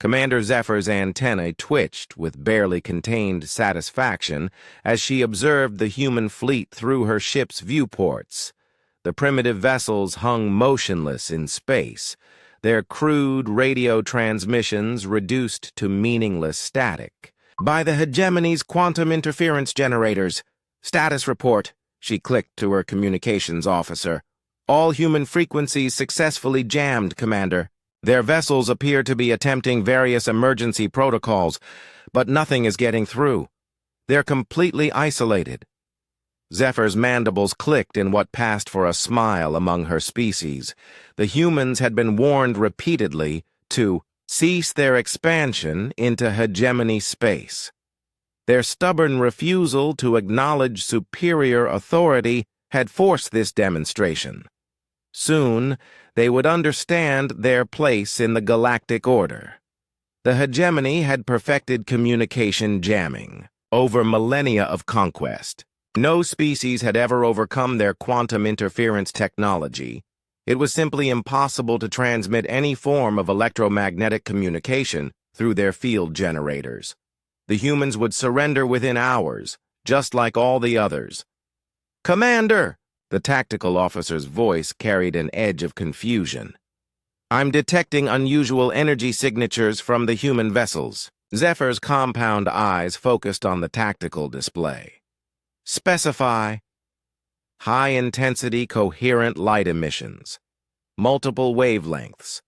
Commander Zephyr's antennae twitched with barely contained satisfaction as she observed the human fleet through her ship's viewports. The primitive vessels hung motionless in space, their crude radio transmissions reduced to meaningless static. "By the hegemony's quantum interference generators. Status report," she clicked to her communications officer. "All human frequencies successfully jammed, Commander. Their vessels appear to be attempting various emergency protocols, but nothing is getting through. They're completely isolated." Zephyr's mandibles clicked in what passed for a smile among her species. The humans had been warned repeatedly to cease their expansion into hegemony space. Their stubborn refusal to acknowledge superior authority had forced this demonstration. Soon, they would understand their place in the galactic order. The hegemony had perfected communication jamming over millennia of conquest. No species had ever overcome their quantum interference technology. It was simply impossible to transmit any form of electromagnetic communication through their field generators. The humans would surrender within hours, just like all the others. "Commander!" The tactical officer's voice carried an edge of confusion. "I'm detecting unusual energy signatures from the human vessels." Zephyr's compound eyes focused on the tactical display. "Specify." "High-intensity coherent light emissions. Multiple wavelengths.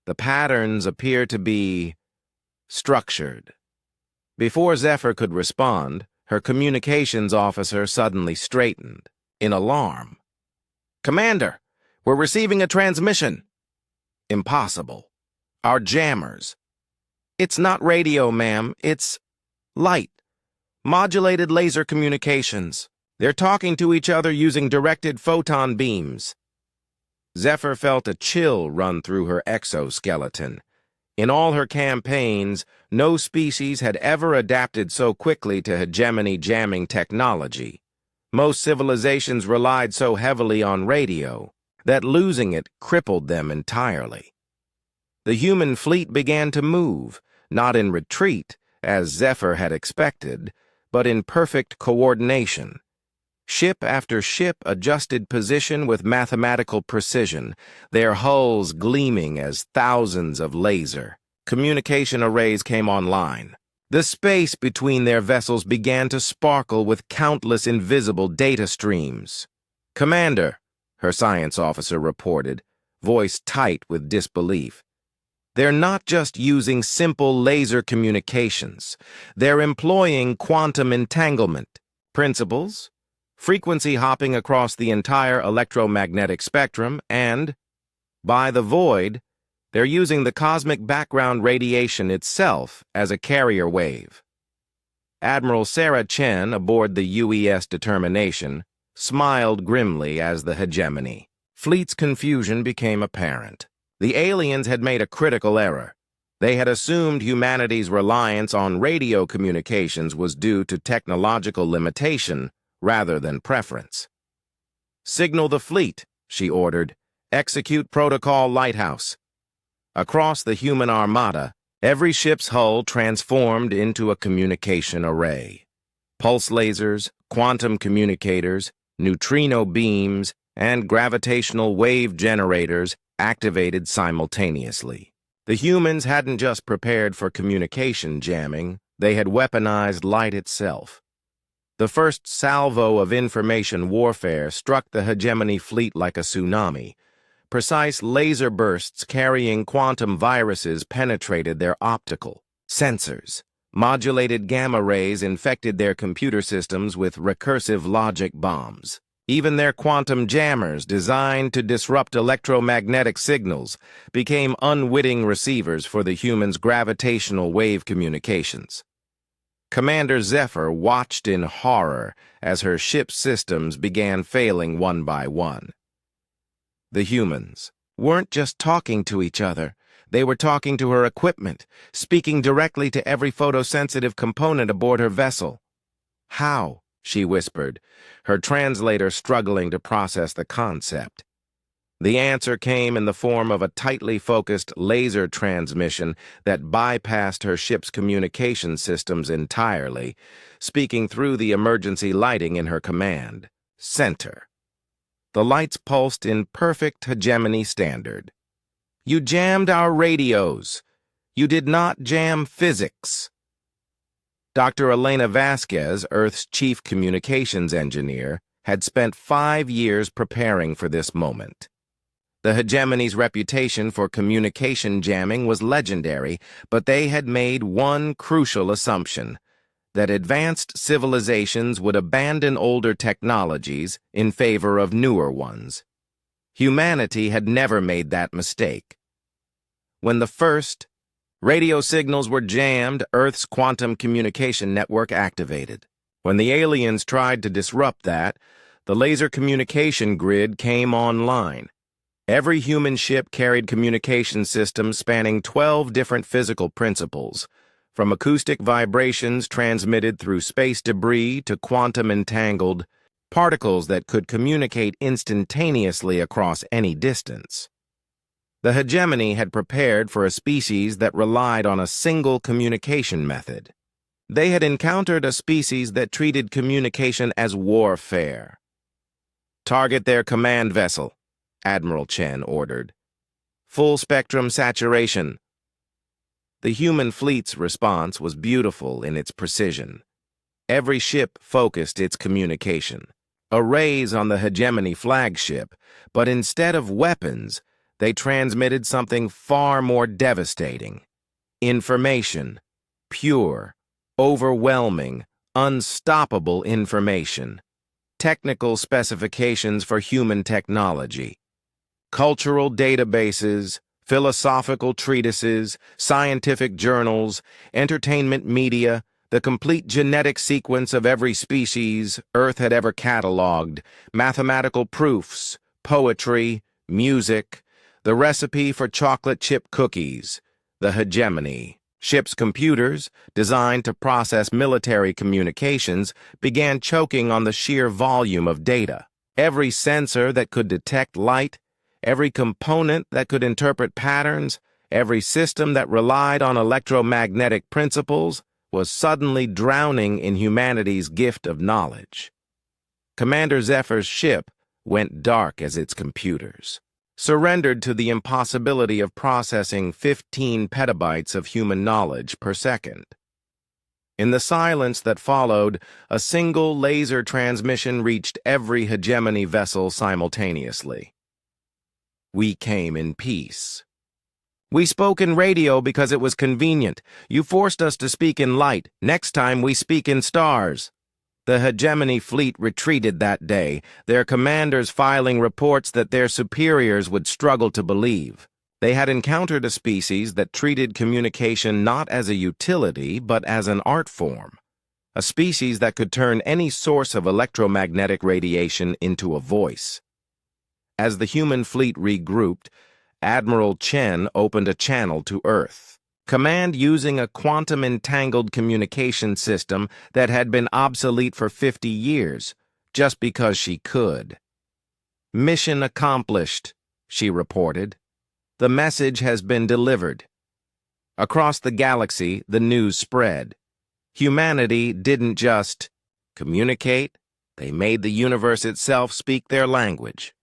The patterns appear to be structured." Before Zephyr could respond, her communications officer suddenly straightened, in alarm. "Commander, we're receiving a transmission." "Impossible. Our jammers." "It's not radio, ma'am. It's light. Modulated laser communications. They're talking to each other using directed photon beams." Zephyr felt a chill run through her exoskeleton. In all her campaigns, no species had ever adapted so quickly to hegemony jamming technology. Most civilizations relied so heavily on radio that losing it crippled them entirely. The human fleet began to move, not in retreat, as Zephyr had expected, but in perfect coordination. Ship after ship adjusted position with mathematical precision, their hulls gleaming as thousands of laser communication arrays came online. The space between their vessels began to sparkle with countless invisible data streams. "Commander," her science officer reported, voice tight with disbelief. "They're not just using simple laser communications. They're employing quantum entanglement principles, frequency hopping across the entire electromagnetic spectrum, and, by the void, they're using the cosmic background radiation itself as a carrier wave." Admiral Sarah Chen, aboard the UES Determination, smiled grimly as the hegemony. Fleet's confusion became apparent. The aliens had made a critical error. They had assumed humanity's reliance on radio communications was due to technological limitation rather than preference. "Signal the fleet," she ordered. "Execute Protocol Lighthouse." Across the human armada, every ship's hull transformed into a communication array. Pulse lasers, quantum communicators, neutrino beams, and gravitational wave generators activated simultaneously. The humans hadn't just prepared for communication jamming, they had weaponized light itself. The first salvo of information warfare struck the hegemony fleet like a tsunami. Precise laser bursts carrying quantum viruses penetrated their optical sensors. Modulated gamma rays infected their computer systems with recursive logic bombs. Even their quantum jammers, designed to disrupt electromagnetic signals, became unwitting receivers for the humans' gravitational wave communications. Commander Zephyr watched in horror as her ship's systems began failing one by one. The humans weren't just talking to each other. They were talking to her equipment, speaking directly to every photosensitive component aboard her vessel. "How?" she whispered, her translator struggling to process the concept. The answer came in the form of a tightly focused laser transmission that bypassed her ship's communication systems entirely, speaking through the emergency lighting in her command center. The lights pulsed in perfect hegemony standard. "You jammed our radios. You did not jam physics." Dr. Elena Vasquez, Earth's chief communications engineer, had spent 5 years preparing for this moment. The hegemony's reputation for communication jamming was legendary, but they had made one crucial assumption: that advanced civilizations would abandon older technologies in favor of newer ones. Humanity had never made that mistake. When the first radio signals were jammed, Earth's quantum communication network activated. When the aliens tried to disrupt that, the laser communication grid came online. Every human ship carried communication systems spanning 12 different physical principles, from acoustic vibrations transmitted through space debris to quantum-entangled particles that could communicate instantaneously across any distance. The hegemony had prepared for a species that relied on a single communication method. They had encountered a species that treated communication as warfare. "Target their command vessel," Admiral Chen ordered. "Full spectrum saturation." The human fleet's response was beautiful in its precision. Every ship focused its communication. Arrays on the hegemony flagship, but instead of weapons, they transmitted something far more devastating: information. Pure, overwhelming, unstoppable information. Technical specifications for human technology. Cultural databases, philosophical treatises, scientific journals, entertainment media, the complete genetic sequence of every species Earth had ever catalogued, mathematical proofs, poetry, music, the recipe for chocolate chip cookies, the hegemony. Ship's computers, designed to process military communications, began choking on the sheer volume of data. Every sensor that could detect light, every component that could interpret patterns, every system that relied on electromagnetic principles was suddenly drowning in humanity's gift of knowledge. Commander Zephyr's ship went dark as its computers, surrendered to the impossibility of processing 15 petabytes of human knowledge per second. In the silence that followed, a single laser transmission reached every hegemony vessel simultaneously. "We came in peace. We spoke in radio because it was convenient. You forced us to speak in light. Next time we speak in stars." The hegemony fleet retreated that day, their commanders filing reports that their superiors would struggle to believe. They had encountered a species that treated communication not as a utility, but as an art form. A species that could turn any source of electromagnetic radiation into a voice. As the human fleet regrouped, Admiral Chen opened a channel to Earth. Command using a quantum-entangled communication system that had been obsolete for 50 years, just because she could. "Mission accomplished," she reported. "The message has been delivered." Across the galaxy, the news spread. Humanity didn't just communicate, they made the universe itself speak their language.